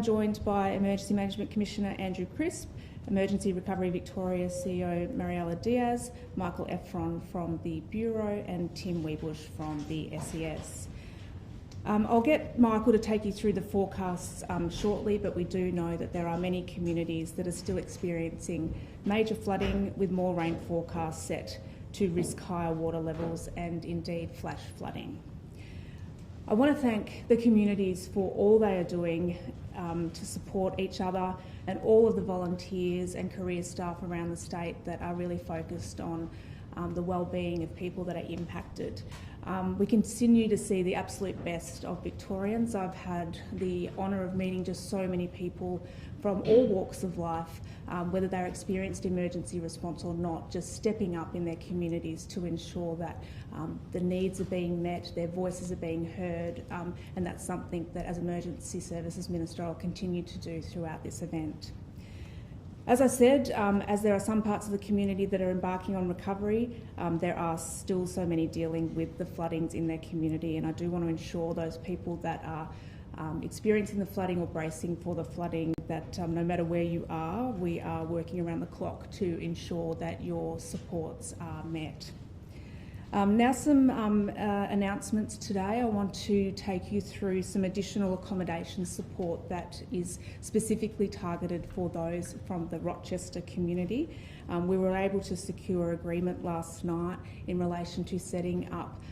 Joined by Emergency Management Commissioner Andrew Crisp, Emergency Recovery Victoria CEO Mariella Diaz, Michael Efron from the Bureau and Tim Weebush from the SES. I'll get Michael to take you through the forecasts shortly, but we do know that there are many communities that are still experiencing major flooding with more rain forecasts set to risk higher water levels and indeed flash flooding. I want to thank the communities for all they are doing to support each other and all of the volunteers and career staff around the state that are really focused on the well-being of people that are impacted. We continue to see the absolute best of Victorians. I've had the honour of meeting just so many people from all walks of life, whether they're experienced emergency response or not, just stepping up in their communities to ensure that the needs are being met, their voices are being heard, and that's something that as Emergency Services Minister I'll continue to do throughout this event. As I said, as there are some parts of the community that are embarking on recovery, there are still so many dealing with the floodings in their community, and I do want to ensure those people that are experiencing the flooding or bracing for the flooding that no matter where you are, we are working around the clock to ensure that your supports are met. Now some announcements today. I want to take you through some additional accommodation support that is specifically targeted for those from the Rochester community. We were able to secure agreement last night in relation to setting up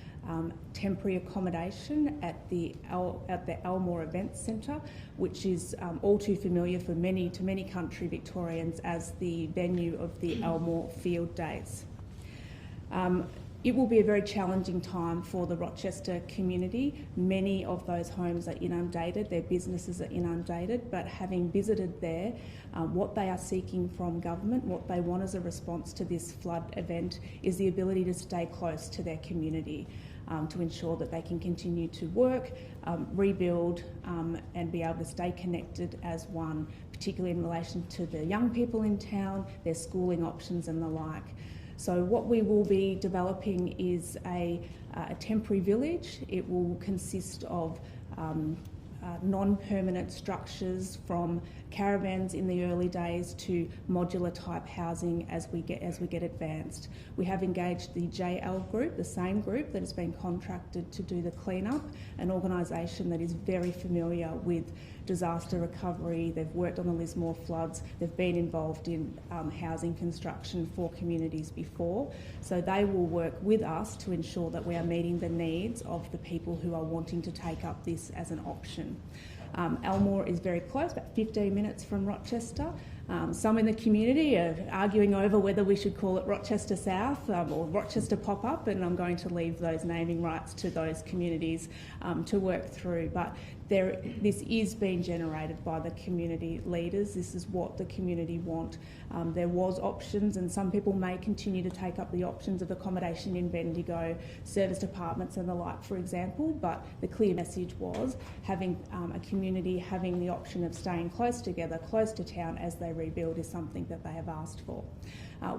temporary accommodation at the Elmore Events Centre, which is all too familiar to many country Victorians as the venue of the Elmore Field Days. It will be a very challenging time for the Rochester community. Many of those homes are inundated, their businesses are inundated, but having visited there, what they are seeking from government, what they want as a response to this flood event is the ability to stay close to their community, to ensure that they can continue to work, rebuild and be able to stay connected as one, particularly in relation to the young people in town, their schooling options and the like. So what we will be developing is a temporary village. It will consist of non-permanent structures, from caravans in the early days to modular type housing as we get advanced. We have engaged the JL group, the same group that has been contracted to do the cleanup, an organisation that is very familiar with disaster recovery. They've worked on the Lismore floods. They've been involved in housing construction for communities before. So they will work with us to ensure that we are meeting the needs of the people who are wanting to take up this as an option. Elmore is very close, about 15 minutes from Rochester. Some in the community are arguing over whether we should call it Rochester South or Rochester Pop-Up, and I'm going to leave those naming rights to those communities to work through. But this is being generated by the community leaders. This is what the community want. There was options, and some people may continue to take up the options of accommodation in Bendigo, serviced apartments and the like, for example, but the clear message was having a community having the option of staying close together, close to town as they rebuild is something that they have asked for.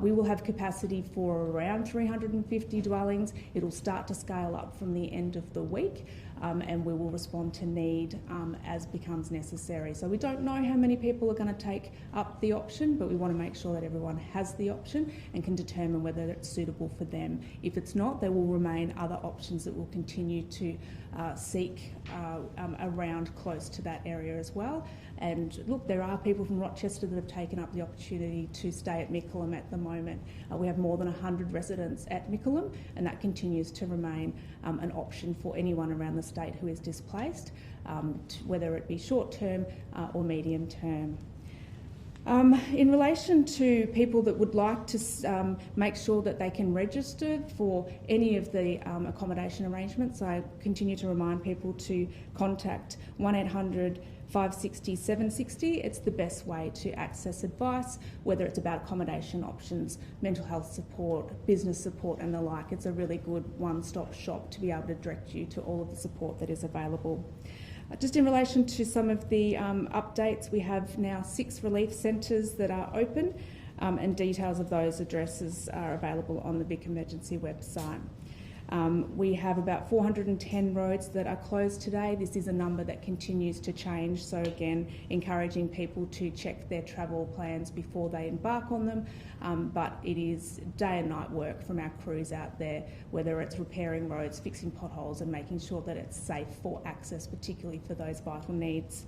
We will have capacity for around 350 dwellings. It'll start to scale up from the end of the week, and we will respond to need as becomes necessary. So we don't know how many people are going to take up the option, but we want to make sure that everyone has the option and can determine whether it's suitable for them. If it's not, there will remain other options that we'll continue to seek around close to that area as well. And look, there are people from Rochester that have taken up the opportunity to stay at Mickleham at the moment. We have more than 100 residents at Mickleham, and that continues to remain an option for anyone around the state who is displaced, whether it be short term or medium term. In relation to people that would like to make sure that they can register for any of the accommodation arrangements, I continue to remind people to contact 1800 560 760. It's the best way to access advice, whether it's about accommodation options, mental health support, business support and the like. It's a really good one-stop shop to be able to direct you to all of the support that is available. Just in relation to some of the updates, we have now 6 relief centres that are open, and details of those addresses are available on the Vic Emergency website. We have about 410 roads that are closed today. This is a number that continues to change, so again, encouraging people to check their travel plans before they embark on them. But it is day and night work from our crews out there, whether it's repairing roads, fixing potholes and making sure that it's safe for access, particularly for those vital needs.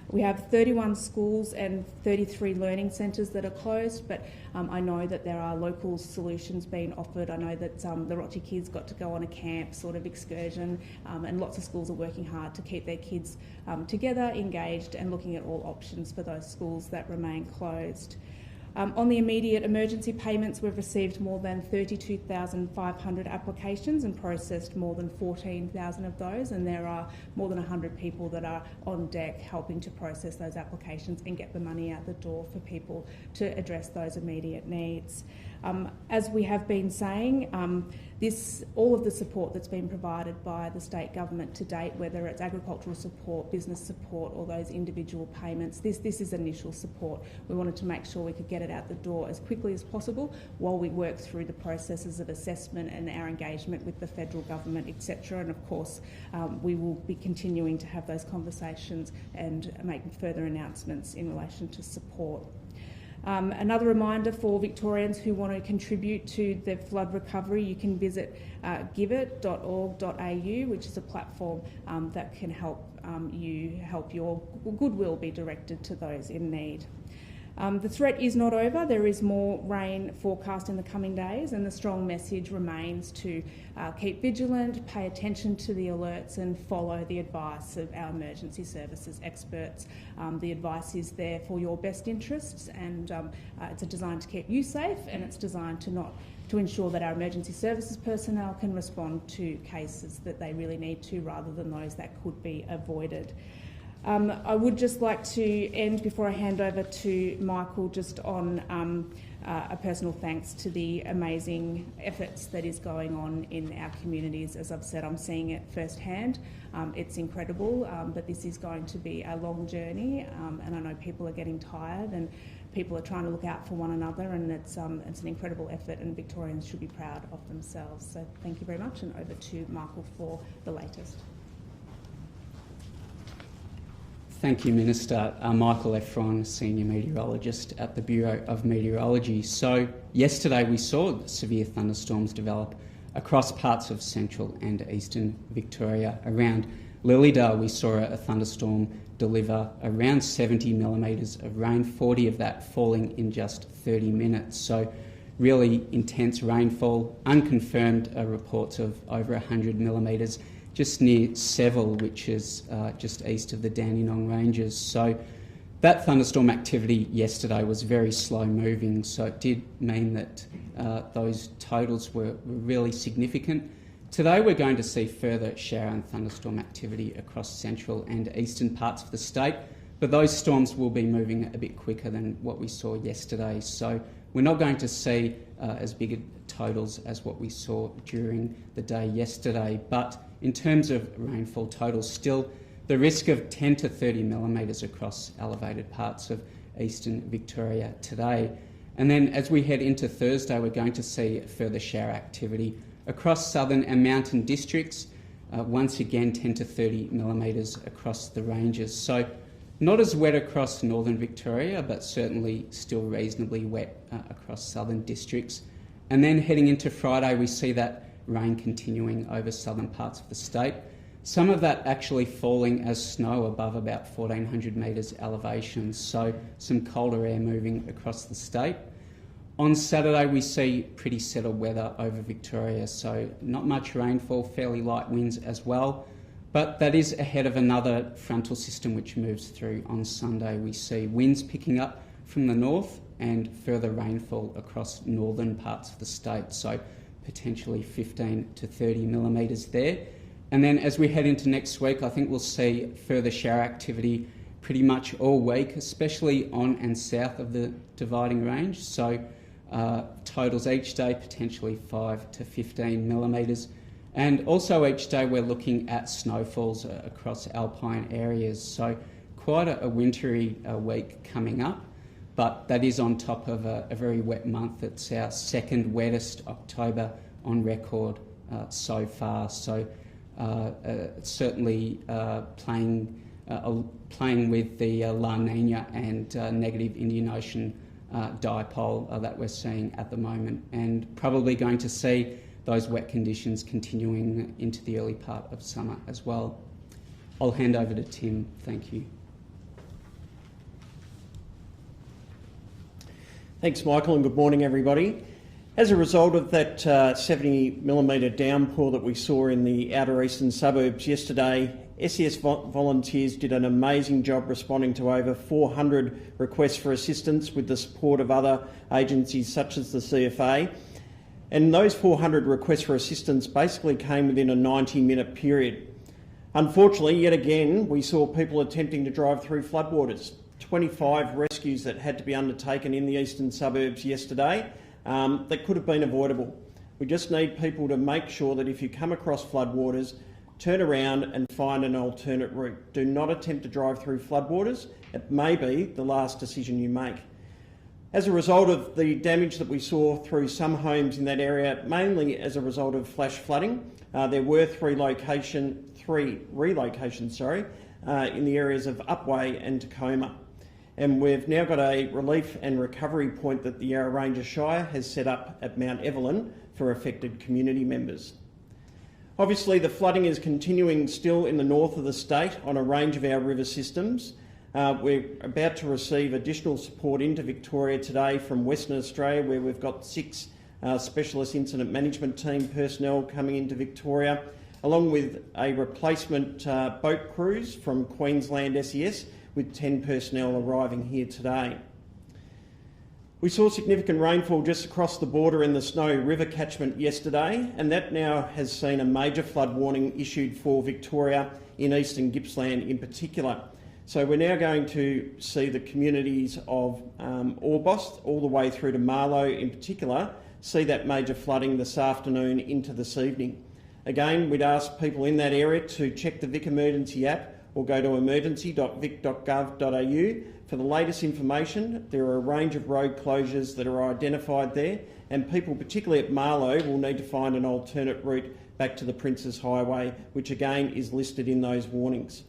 We have 31 schools and 33 learning centres that are closed, but I know that there are local solutions being offered. I know that the Rochester kids got to go on a camp sort of excursion, and lots of schools are working hard to keep their kids together, engaged, and looking at all options for those schools that remain closed. On the immediate emergency payments, we've received more than 32,500 applications and processed more than 14,000 of those, and there are more than 100 people that are on deck helping to process those applications and get the money out the door for people to address those immediate needs. As we have been saying, all of the support that's been provided by the state government to date, whether it's agricultural support, business support or those individual payments, this is initial support. We wanted to make sure we could get it out the door as quickly as possible while we work through the processes of assessment and our engagement with the federal government, etc. And of course, we will be continuing to have those conversations and make further announcements in relation to support. Another reminder for Victorians who want to contribute to the flood recovery, you can visit giveit.org.au, which is a platform that can help your goodwill be directed to those in need. The threat is not over. There is more rain forecast in the coming days, and the strong message remains to keep vigilant, pay attention to the alerts and follow the advice of our emergency services experts. The advice is there for your best interests, and it's designed to keep you safe, and it's designed to ensure that our emergency services personnel can respond to cases that they really need to, rather than those that could be avoided. I would just like to end, before I hand over to Michael, just on a personal thanks to the amazing efforts that is going on in our communities. As I've said, I'm seeing it firsthand. It's incredible, but this is going to be a long journey, and I know people are getting tired and people are trying to look out for one another, and it's an incredible effort, and Victorians should be proud of themselves. So thank you very much, and over to Michael for the latest. Thank you, Minister. Michael Efron, Senior Meteorologist at the Bureau of Meteorology. So yesterday we saw severe thunderstorms develop across parts of central and eastern Victoria. Around Lilydale we saw a thunderstorm deliver around 70 millimetres of rain, 40 of that falling in just 30 minutes. So really intense rainfall, unconfirmed reports of over 100 millimetres just near Seville, which is just east of the Dandenong Ranges. So that thunderstorm activity yesterday was very slow moving, so it did mean that those totals were really significant. Today we're going to see further shower and thunderstorm activity across central and eastern parts of the state, but those storms will be moving a bit quicker than what we saw yesterday. So we're not going to see as big totals as what we saw during the day yesterday, but in terms of rainfall totals, still the risk of 10 to 30 millimetres across elevated parts of eastern Victoria today. And then as we head into Thursday, we're going to see further shower activity across southern and mountain districts, once again 10 to 30 millimetres across the ranges. So not as wet across northern Victoria, but certainly still reasonably wet across southern districts. And then heading into Friday, we see that rain continuing over southern parts of the state. Some of that actually falling as snow above about 1,400 metres elevation, so some colder air moving across the state. On Saturday we see pretty settled weather over Victoria, so not much rainfall, fairly light winds as well, but that is ahead of another frontal system which moves through on Sunday. We see winds picking up from the north and further rainfall across northern parts of the state, so potentially 15 to 30 millimetres there. And then as we head into next week, I think we'll see further shower activity pretty much all week, especially on and south of the dividing range. So totals each day potentially 5 to 15 millimetres. And also each day we're looking at snowfalls across alpine areas. So quite a wintry week coming up, but that is on top of a very wet month. It's our second wettest October on record so far. So certainly playing with the La Nina and negative Indian Ocean dipole that we're seeing at the moment, and probably going to see those wet conditions continuing into the early part of summer as well. I'll hand over to Tim. Thank you. Thanks, Michael, and good morning, everybody. As a result of that 70mm downpour that we saw in the outer eastern suburbs yesterday, SES volunteers did an amazing job responding to over 400 requests for assistance with the support of other agencies such as the CFA. And those 400 requests for assistance basically came within a 90-minute period. Unfortunately, yet again, we saw people attempting to drive through floodwaters. 25 rescues that had to be undertaken in the eastern suburbs yesterday that could have been avoidable. We just need people to make sure that if you come across floodwaters, turn around and find an alternate route. Do not attempt to drive through floodwaters. It may be the last decision you make. As a result of the damage that we saw through some homes in that area, mainly as a result of flash flooding, there were three relocations in the areas of Upwey and Tacoma. And we've now got a relief and recovery point that the Yarra Ranges Shire has set up at Mount Evelyn for affected community members. Obviously, the flooding is continuing still in the north of the state on a range of our river systems. We're about to receive additional support into Victoria today from Western Australia, where we've got 6 specialist incident management team personnel coming into Victoria, along with a replacement boat cruise from Queensland SES, with 10 personnel arriving here today. We saw significant rainfall just across the border in the Snowy River catchment yesterday, and that now has seen a major flood warning issued for Victoria in eastern Gippsland in particular. So we're now going to see the communities of Orbost all the way through to Marlow in particular see that major flooding this afternoon into this evening. Again, we'd ask people in that area to check the Vic Emergency app or go to emergency.vic.gov.au for the latest information. There are a range of road closures that are identified there, and people, particularly at Marlow, will need to find an alternate route back to the Princes Highway, which again is listed in those warnings.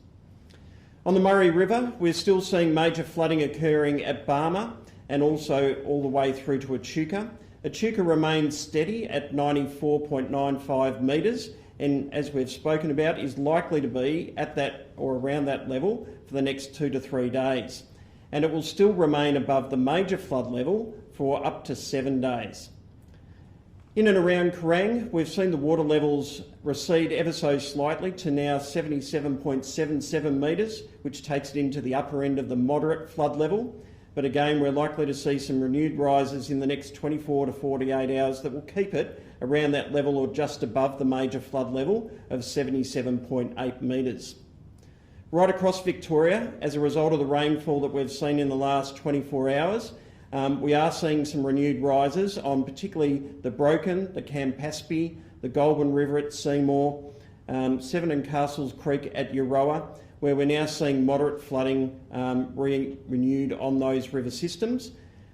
On the Murray River, we're still seeing major flooding occurring at Barmer and also all the way through to Echuca. Echuca remains steady at 94.95 metres, and as we've spoken about, is likely to be at that or around that level for the next 2 to 3 days. And it will still remain above the major flood level for up to 7 days. In and around Kerrang, we've seen the water levels recede ever so slightly to now 77.77 metres, which takes it into the upper end of the moderate flood level. But again, we're likely to see some renewed rises in the next 24 to 48 hours that will keep it around that level or just above the major flood level of 77.8 metres. Right across Victoria, as a result of the rainfall that we've seen in the last 24 hours, we are seeing some renewed rises on particularly the Broken, the Campaspe, the Goulburn River at Seymour, Severn and Castles Creek at Euroa, where we're now seeing moderate flooding renewed on those river systems.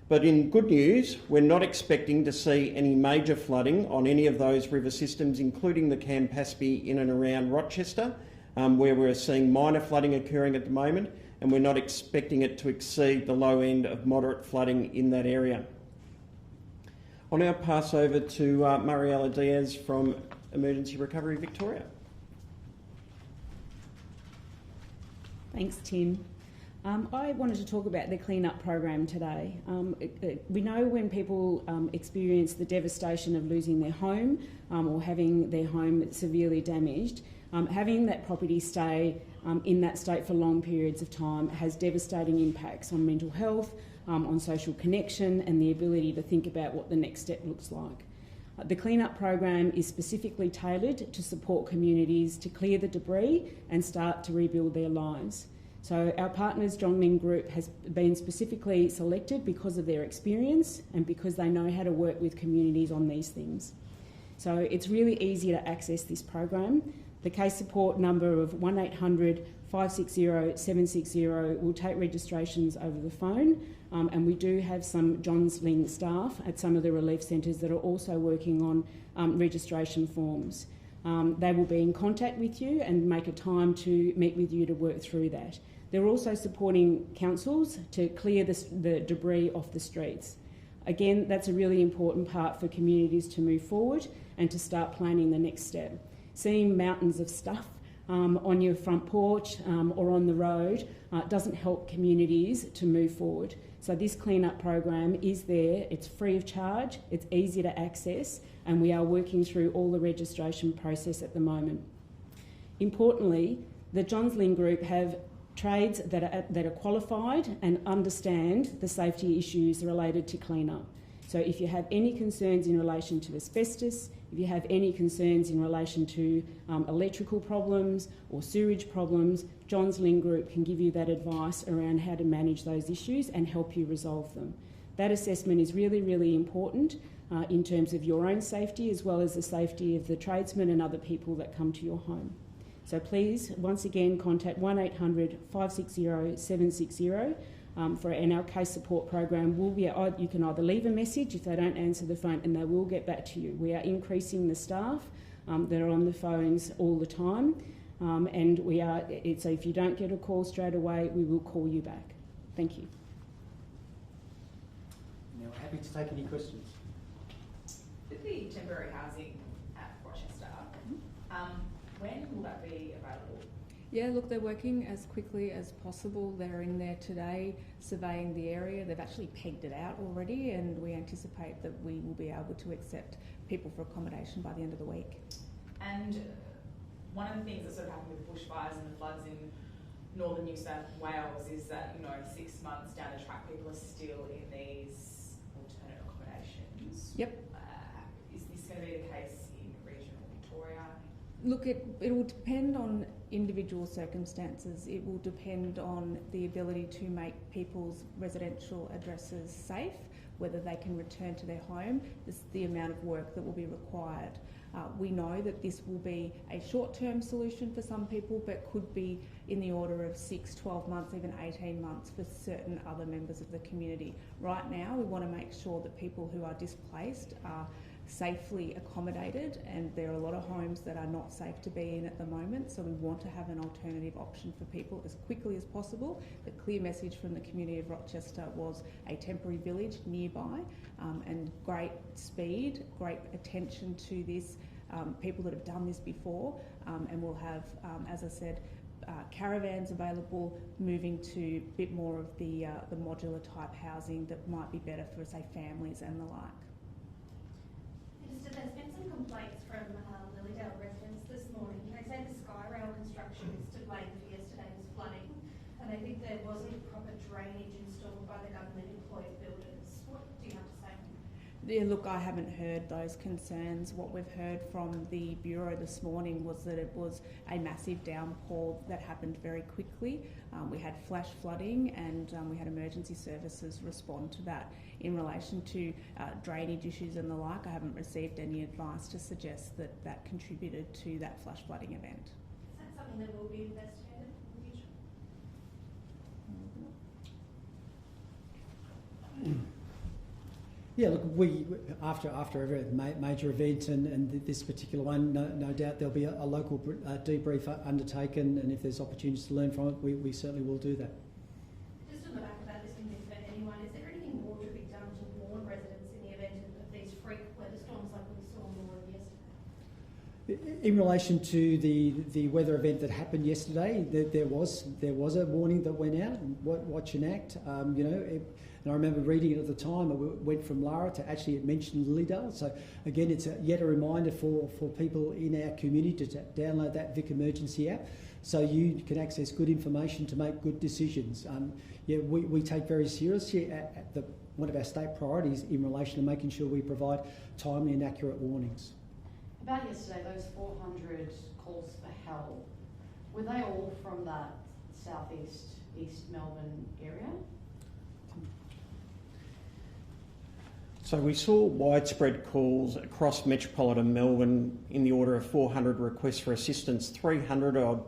But in good news, we're not expecting to see any major flooding on any of those river systems, including the Campaspe in and around Rochester, where we're seeing minor flooding occurring at the moment, and we're not expecting it to exceed the low end of moderate flooding in that area. I'll now pass over to Mariella Diaz from Emergency Recovery Victoria. Thanks, Tim. I wanted to talk about the clean-up program today. We know when people experience the devastation of losing their home or having their home severely damaged, having that property stay in that state for long periods of time has devastating impacts on mental health, on social connection and the ability to think about what the next step looks like. The clean-up program is specifically tailored to support communities to clear the debris and start to rebuild their lives. So our partners, Zhongning Group, has been specifically selected because of their experience and because they know how to work with communities on these things. So it's really easy to access this program. The case support number of 1800 560 760. We'll take registrations over the phone, and we do have some Johns Lyng staff at some of the relief centres that are also working on registration forms. They will be in contact with you and make a time to meet with you to work through that. They're also supporting councils to clear the debris off the streets. Again, that's a really important part for communities to move forward and to start planning the next step. Seeing mountains of stuff on your front porch or on the road doesn't help communities to move forward. So this clean-up program is there, it's free of charge, it's easy to access, and we are working through all the registration process at the moment. Importantly, the Johns Lyng Group have trades that are qualified and understand the safety issues related to clean-up. So if you have any concerns in relation to asbestos, if you have any concerns in relation to electrical problems or sewage problems, Johns Lyng Group can give you that advice around how to manage those issues and help you resolve them. That assessment is really, really important in terms of your own safety as well as the safety of the tradesmen and other people that come to your home. So please, once again, contact 1800 560 760 and our case support program you can either leave a message if they don't answer the phone, and they will get back to you. We are increasing the staff that are on the phones all the time, and so if you don't get a call straight away, we will call you back. Thank you. Now, happy to take any questions. With the temporary housing at Rochester, when will that be available? Yeah, look, they're working as quickly as possible. They're in there today surveying the area. They've actually pegged it out already, and we anticipate that we will be able to accept people for accommodation by the end of the week. And one of the things that sort of happened with bushfires and the floods in northern New South Wales is that, 6 months down the track, people are still in these alternate accommodations. Yep. Is this going to be the case in regional Victoria? Look, it will depend on individual circumstances. It will depend on the ability to make people's residential addresses safe, whether they can return to their home, the amount of work that will be required. We know that this will be a short-term solution for some people, but could be in the order of 6, 12 months, even 18 months for certain other members of the community. Right now, we want to make sure that people who are displaced are safely accommodated, and there are a lot of homes that are not safe to be in at the moment, so we want to have an alternative option for people as quickly as possible. The clear message from the community of Rochester was a temporary village nearby, and great speed, great attention to this, people that have done this before, and we'll have, as I said, caravans available, moving to a bit more of the modular type housing that might be better for, say, families and the like. There's been some complaints from Lilydale residents this morning. They say the Skyrail construction is to blame for yesterday's flooding, and they think there wasn't proper drainage installed by the government-employed builders. What do you have to say? Yeah, look, I haven't heard those concerns. What we've heard from the Bureau this morning was that it was a massive downpour that happened very quickly. We had flash flooding, and we had emergency services respond to that. In relation to drainage issues and the like, I haven't received any advice to suggest that that contributed to that flash flooding event. Is that something that will be investigated in the future? Yeah, look, we after every major event and this particular one, no doubt there'll be a local debrief undertaken, and if there's opportunities to learn from it, we certainly will do that. Just on the back of that, this can be for anyone. Is there anything more to be done to warn residents in the event of these freak weather storms like we saw more of yesterday? In relation to the weather event that happened yesterday, there was a warning that went out. Watch and act. And I remember reading it at the time. It went from Lara to actually it mentioned Lilydale. So again, it's yet a reminder for people in our community to download that Vic Emergency app, so you can access good information to make good decisions. We take very seriously one of our state priorities in relation to making sure we provide timely and accurate warnings. About yesterday, those 400 calls for help, were they all from that East Melbourne area? So we saw widespread calls across metropolitan Melbourne in the order of 400 requests for assistance. 300 odd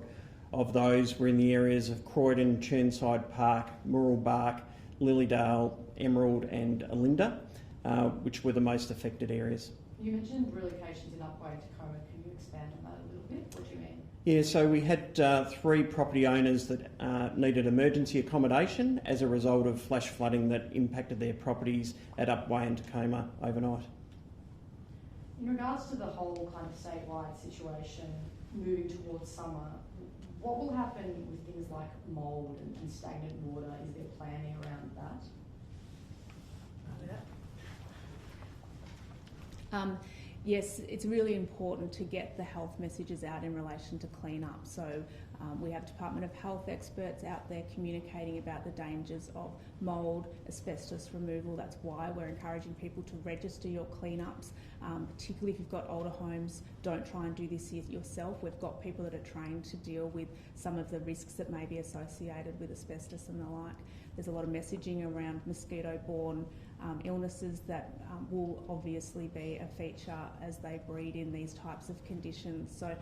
of those were in the areas of Croydon, Churnside Park, Murrell Bark, Lilydale, Emerald and Alinda, which were the most affected areas. You mentioned relocations in Upwey and Tacoma. Can you expand on that a little bit? What do you mean? Yeah, so we had 3 property owners that needed emergency accommodation as a result of flash flooding that impacted their properties at Upwey and Tacoma overnight. In regards to the whole kind of statewide situation moving towards summer, what will happen with things like mould and stagnant water? Is there planning around that? Yes, it's really important to get the health messages out in relation to clean up. So we have Department of Health experts out there communicating about the dangers of mould, asbestos removal. That's why we're encouraging people to register your cleanups, particularly if you've got older homes. Don't try and do this yourself. We've got people that are trained to deal with some of the risks that may be associated with asbestos and the like. There's a lot of messaging around mosquito-borne illnesses that will obviously be a feature as they breed in these types of conditions. So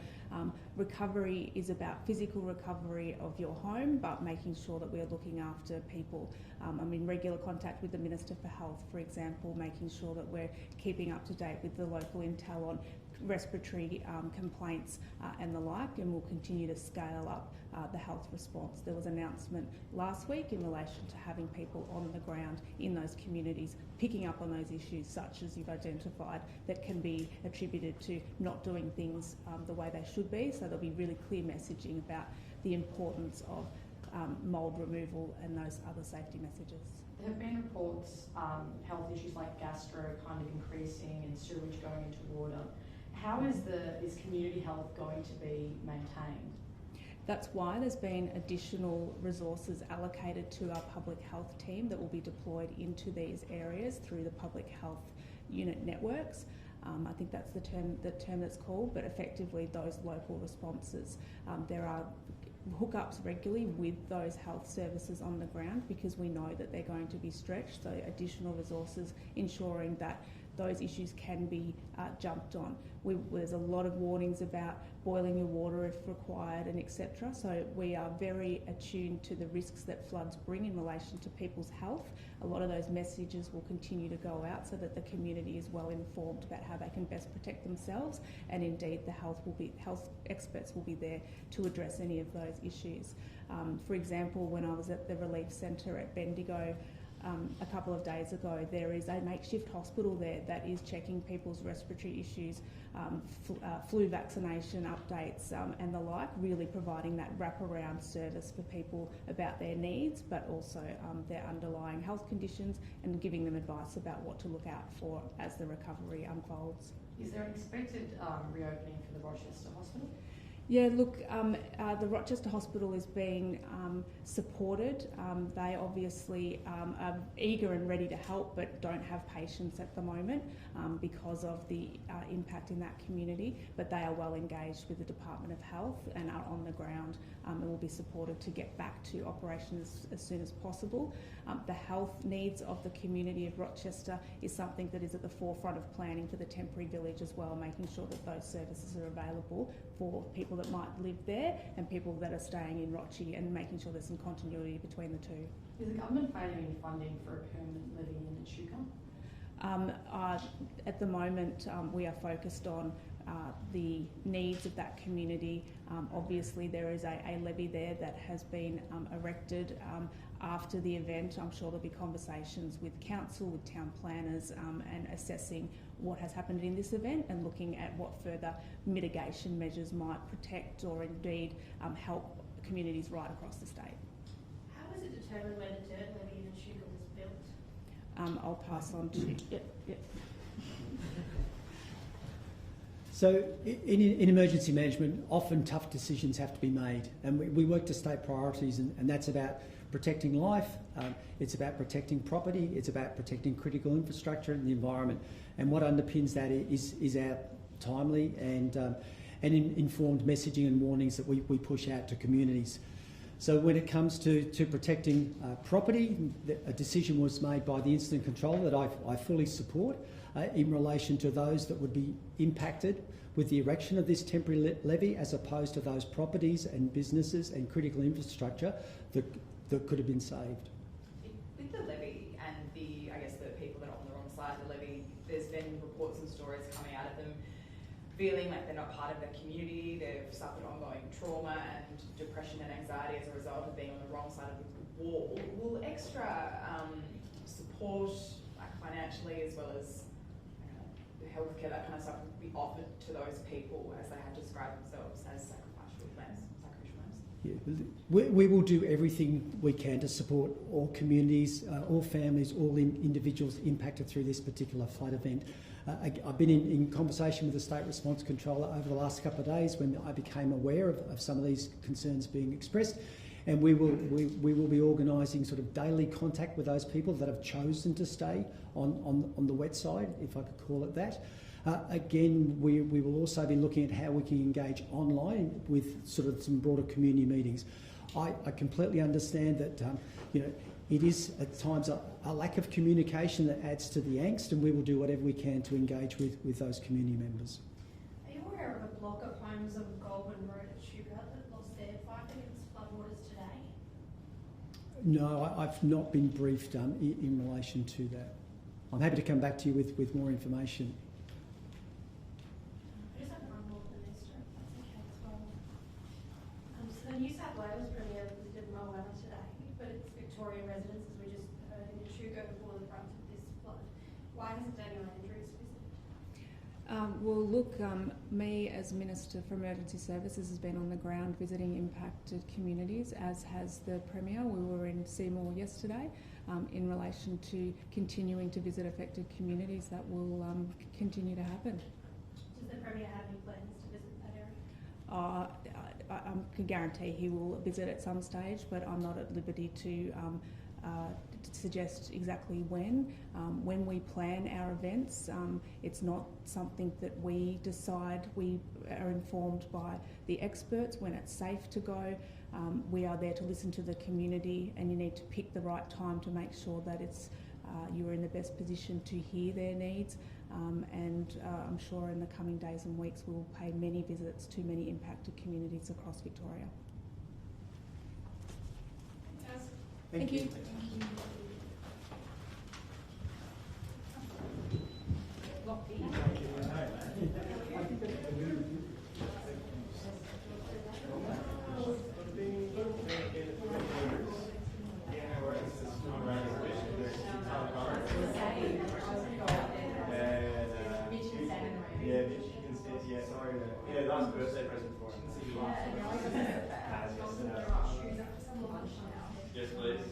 recovery is about physical recovery of your home, but making sure that we're looking after people. I'm in regular contact with the Minister for Health, for example, making sure that we're keeping up to date with the local intel on respiratory complaints and the like, and we'll continue to scale up the health response. There was an announcement last week in relation to having people on the ground in those communities picking up on those issues, such as you've identified, that can be attributed to not doing things the way they should be. So there'll be really clear messaging about the importance of mould removal and those other safety messages. There have been reports, health issues like gastro kind of increasing and sewage going into water. How is community health going to be maintained? That's why there's been additional resources allocated to our public health team that will be deployed into these areas through the public health unit networks. I think that's the term that's called, but effectively those local responses. There are hookups regularly with those health services on the ground because we know that they're going to be stretched, so additional resources ensuring that those issues can be jumped on. There's a lot of warnings about boiling your water if required and etc. So we are very attuned to the risks that floods bring in relation to people's health. A lot of those messages will continue to go out so that the community is well informed about how they can best protect themselves, and indeed the health experts will be there to address any of those issues. For example, when I was at the relief centre at Bendigo a couple of days ago, there is a makeshift hospital there that is checking people's respiratory issues, flu vaccination updates and the like, really providing that wraparound service for people about their needs, but also their underlying health conditions, and giving them advice about what to look out for as the recovery unfolds. Is there an expected reopening for the Rochester Hospital? Yeah, look, the Rochester Hospital is being supported. They obviously are eager and ready to help, but don't have patients at the moment because of the impact in that community. But they are well engaged with the Department of Health and are on the ground and will be supported to get back to operations as soon as possible. The health needs of the community of Rochester is something that is at the forefront of planning for the temporary village as well, making sure that those services are available for people that might live there and people that are staying in Rochie, and making sure there's some continuity between the two. Is the government planning any funding for a permanent living in Echuca? At the moment, we are focused on the needs of that community. Obviously, there is a levy there that has been erected after the event. I'm sure there'll be conversations with council, with town planners, and assessing what has happened in this event and looking at what further mitigation measures might protect or indeed help communities right across the state. How was it determined when the dirt levy in Echuca was built? I'll pass on to Yep. So in emergency management, often tough decisions have to be made, and we work to state priorities, and that's about protecting life, it's about protecting property, it's about protecting critical infrastructure and the environment. And what underpins that is our timely and informed messaging and warnings that we push out to communities. So when it comes to protecting property, a decision was made by the incident controller that I fully support in relation to those that would be impacted with the erection of this temporary levy, as opposed to those properties and businesses and critical infrastructure that could have been saved. With the levy and the people that are on the wrong side of the levy, there's been reports and stories coming out of them feeling like they're not part of their community, they've suffered ongoing trauma and depression and anxiety as a result of being on the wrong side of the wall. Will extra support, like financially as well as healthcare, that kind of stuff, be offered to those people as they have described themselves as sacrificial lambs? Yeah, we will do everything we can to support all communities, all families, all individuals impacted through this particular flood event. I've been in conversation with the State Response Controller over the last couple of days when I became aware of some of these concerns being expressed, and we will be organising sort of daily contact with those people that have chosen to stay on the wet side, if I could call it that. Again, we will also be looking at how we can engage online with sort of some broader community meetings. I completely understand that it is at times a lack of communication that adds to the angst, and we will do whatever we can to engage with those community members. Are you aware of a block of homes on Goulburn Road at Sugar that lost their fight against floodwaters today? No, I've not been briefed in relation to that. I'm happy to come back to you with more information. I just have one more for the Minister, if that's okay as well. So the New South Wales Premier visited Moana today, but it's Victorian residents, as we just heard, in Echuca before the brunt of this flood. Why hasn't Daniel Andrews visited? Well, look, me as Minister for Emergency Services has been on the ground visiting impacted communities, as has the Premier. We were in Seymour yesterday in relation to continuing to visit affected communities. That will continue to happen. Does the Premier have any plans to visit that area? I can guarantee he will visit at some stage, but I'm not at liberty to suggest exactly when. When we plan our events, it's not something that we decide. We are informed by the experts when it's safe to go. We are there to listen to the community, and you need to pick the right time to make sure that it's you are in the best position to hear their needs. And I'm sure in the coming days and weeks we will pay many visits to many impacted communities across Victoria. Thank you. Nice birthday present for him. Yes, please.